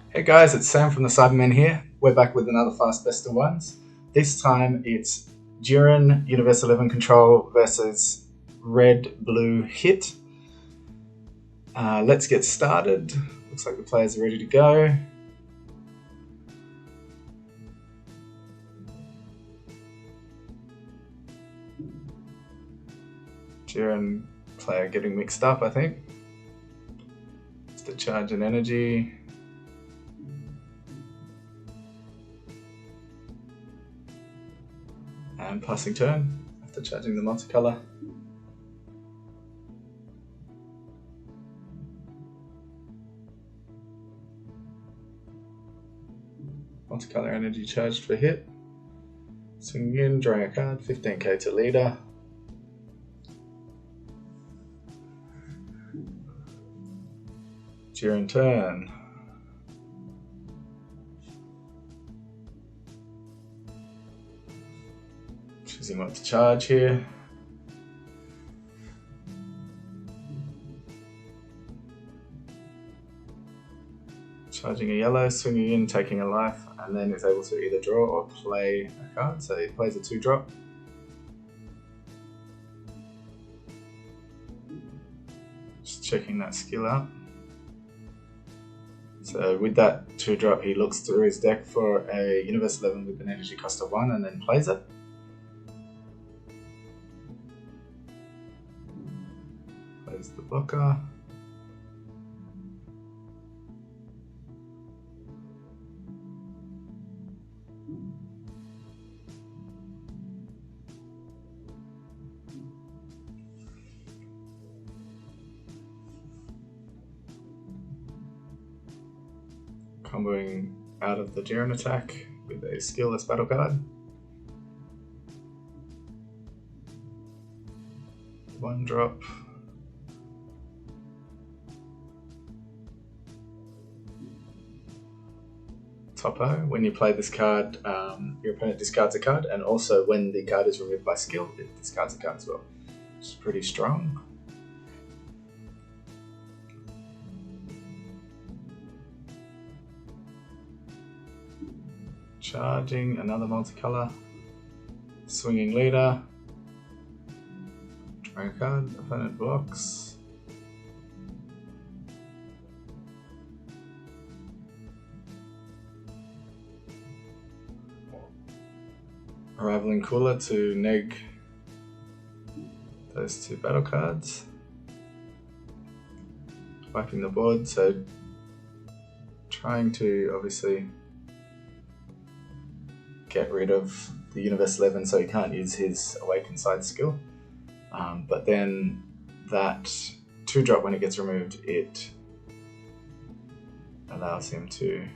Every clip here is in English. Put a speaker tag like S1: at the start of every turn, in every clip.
S1: Hey guys, it's Sam from the Cybermen here. We're back with another fast best of ones. This time it's Jiren U11 control versus red blue hit. Let's get started. Looks like the players are ready to go. Jiren player getting mixed up, I think. It's the charge and energy. And passing turn after charging the multicolor. Multicolor energy charged for hit. Swinging in, drawing a card, 15k to leader. Jiren turn. Choosing what to charge here. Charging a yellow, swinging in, taking a life, and then is able to either draw or play a card. So he plays a 2-drop. Just checking that skill out. So with that 2-drop, he looks through his deck for a Universe 11 with an energy cost of 1 and then plays it. Plays the blocker. Comboing out of the Jiren attack with a skillless battle card. 1-drop. Topo. When you play this card, your opponent discards a card, and also when the card is removed by skill, it discards a card as well. Which is pretty strong. Charging, another multicolor. Swinging leader. Drawing a card, opponent blocks. Arrivaling Cooler to neg those 2 battle cards. Wiping the board, so trying to obviously get rid of the Universe 11 so he can't use his Awakened Side skill. But then that 2-drop, when it gets removed, it allows him to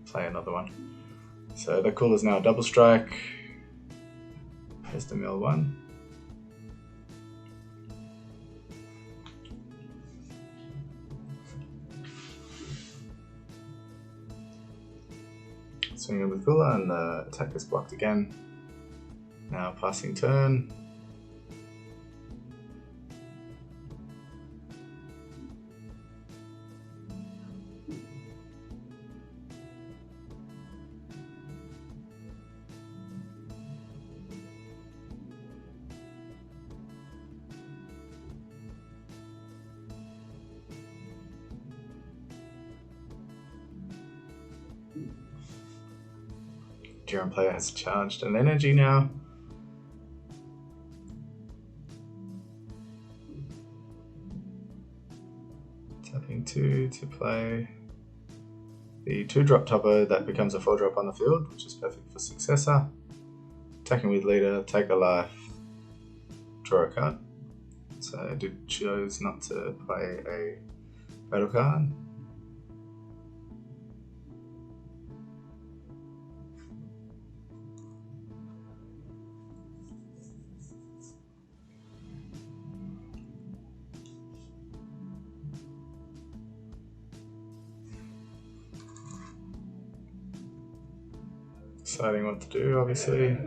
S1: play another one. So the cool is now a double strike. Here's the mill 1. Swinging with Cooler, and the attack is blocked again. Now passing turn. Jiren player has charged an energy now. Tapping 2 to play the 2-drop topo that becomes a 4-drop on the field, which is perfect for successor. Attacking with leader, take a life, draw a card. So I did choose not to play a battle card. Deciding what to do, obviously.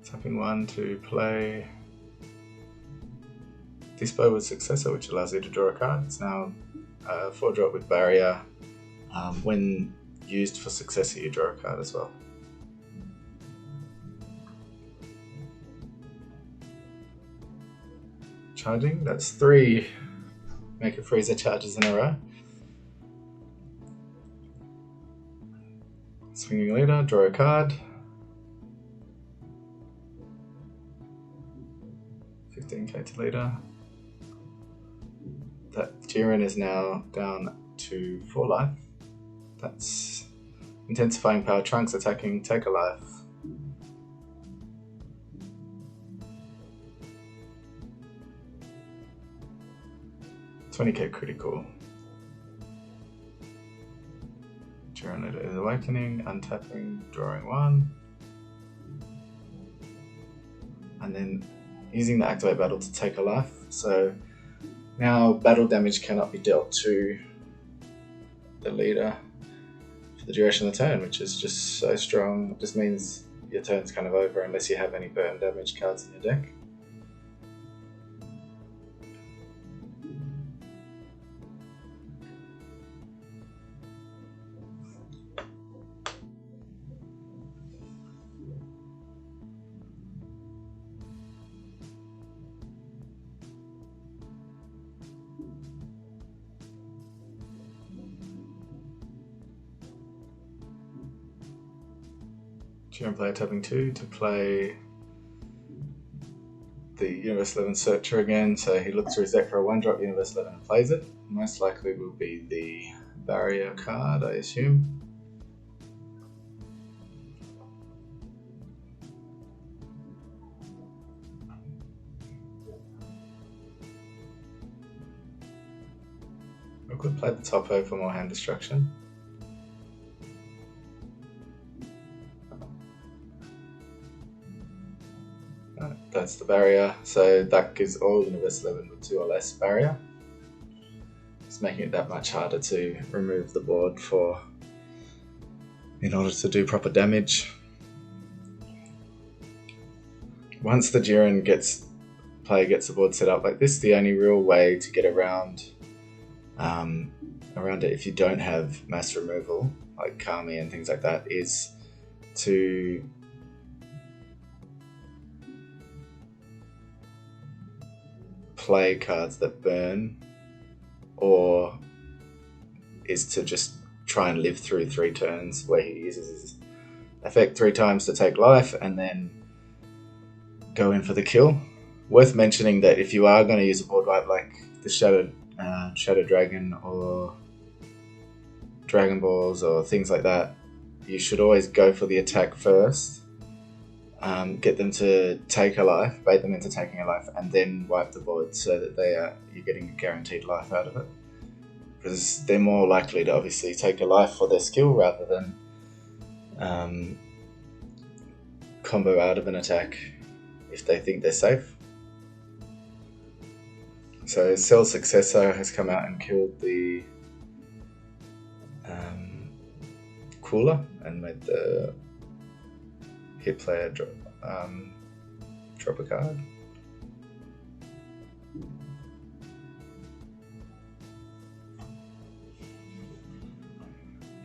S1: Tapping 1 to play Display with Successor, which allows you to draw a card. It's now 4-drop with Barrier. When used for Successor, you draw a card as well. Charging, that's 3 Make a Freezer charges in a row. Swinging Leader, draw a card. 15k to leader. That Jiren is now down to 4 life. That's intensifying power trunks, attacking, take a life. $20k critical. Jiren leader is awakening, untapping, drawing 1. And then using the activate battle to take a life. So now battle damage cannot be dealt to the leader for the duration of the turn, which is just so strong. It just means your turn's kind of over unless you have any burn damage cards in your deck. Jiren player tapping 2 to play the Universe 11 Searcher again, so he looks through his deck for a 1-drop Universe 11 and plays it. Most likely will be the Barrier card, I assume. I could play the Topo for more hand destruction. That's the Barrier, so that gives all Universe 11 with 2 or less Barrier. It's making it that much harder to remove the board in order to do proper damage. Once the Jiren player gets the board set up like this, the only real way to get around it if you don't have mass removal, like Kami and things like that, is to play cards that burn, or is to just try and live through 3 turns where he uses his effect 3 times to take life and then go in for the kill. Worth mentioning that if you are going to use a board wipe like the Shadow Dragon or Dragon Balls or things like that, you should always go for the attack first. Get them to take a life, bait them into taking a life, and then wipe the board so that you're getting a guaranteed life out of it. Because they're more likely to obviously take a life for their skill rather than combo out of an attack if they think they're safe. So Cell Successor has come out and killed the Cooler and made the hit player drop a card.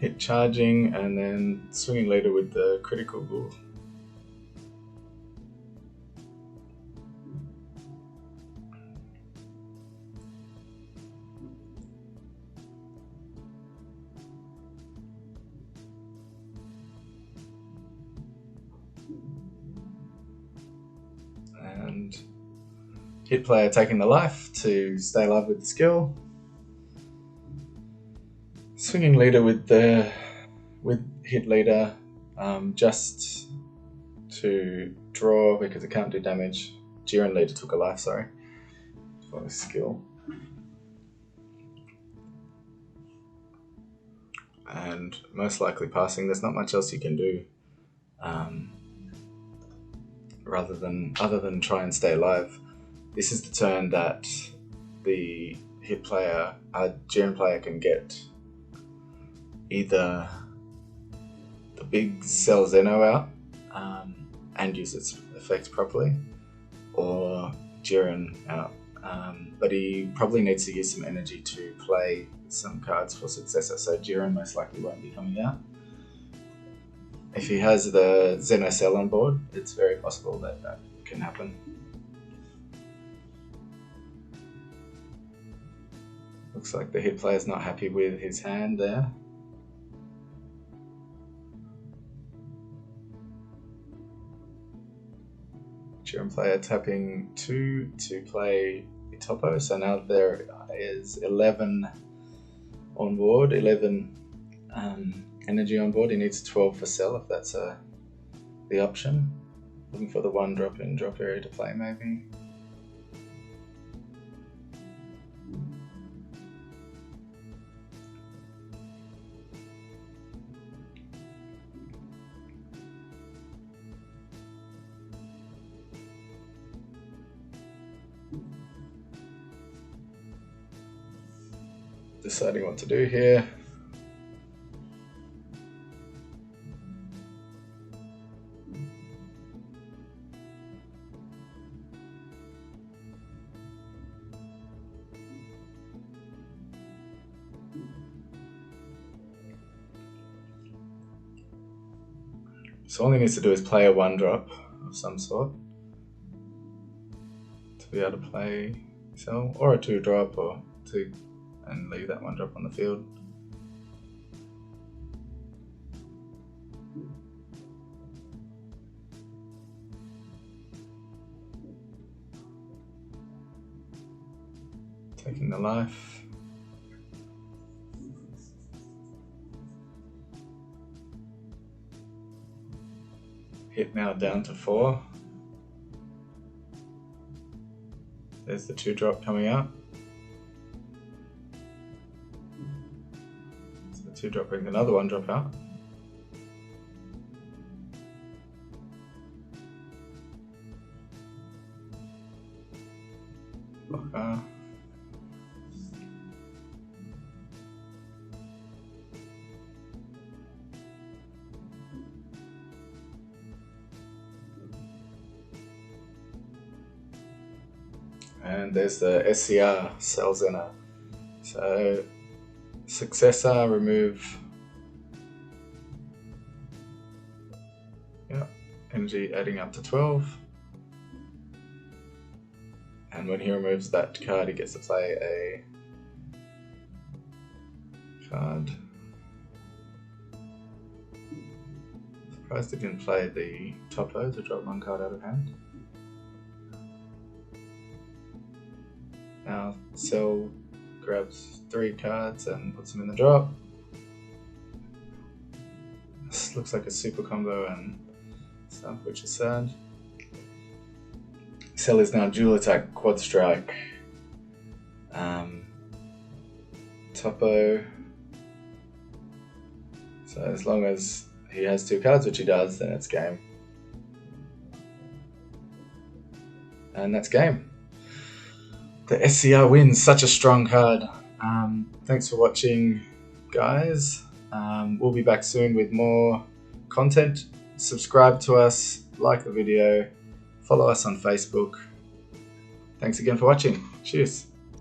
S1: Hit charging and then swinging leader with the critical ghoul. And hit player taking the life to stay alive with the skill. Swinging leader with hit leader just to draw because it can't do damage. Jiren leader took a life, sorry, for his skill. And most likely passing. There's not much else you can do other than try and stay alive. This is the turn that the hit player, Jiren player can get either the big Cell Zeno out and use its effects properly, or Jiren out. But he probably needs to use some energy to play some cards for Successor, so Jiren most likely won't be coming out. If he has the Zeno Cell on board, it's very possible that that can happen. Looks like the hit player's not happy with his hand there. Jiren player tapping 2 to play the topo, so now there is 11 on board, 11 energy on board. He needs 12 for Cell if that's the option. Looking for the 1 drop in drop area to play maybe. Deciding what to do here. So all he needs to do is play a 1 drop of some sort to be able to play Cell, or a 2 drop, or 2, and leave that 1 drop on the field. Taking the life. Hit now down to 4. There's the 2 drop coming out. So the 2 drop brings another 1 drop out. Blocker. And there's the SCR Cell Zeno. So Successor, remove, energy adding up to 12. And when he removes that card, he gets to play a card. Surprised he didn't play the topo to drop 1 card out of hand. Now Cell grabs 3 cards and puts them in the drop. This looks like a super combo and stuff, which is sad. Cell is now dual attack, quad strike, topo. So as long as he has 2 cards, which he does, then it's game. And that's game. The SCR wins, such a strong card. Thanks for watching, guys. We'll be back soon with more content. Subscribe to us, like the video, follow us on Facebook. Thanks again for watching. Cheers.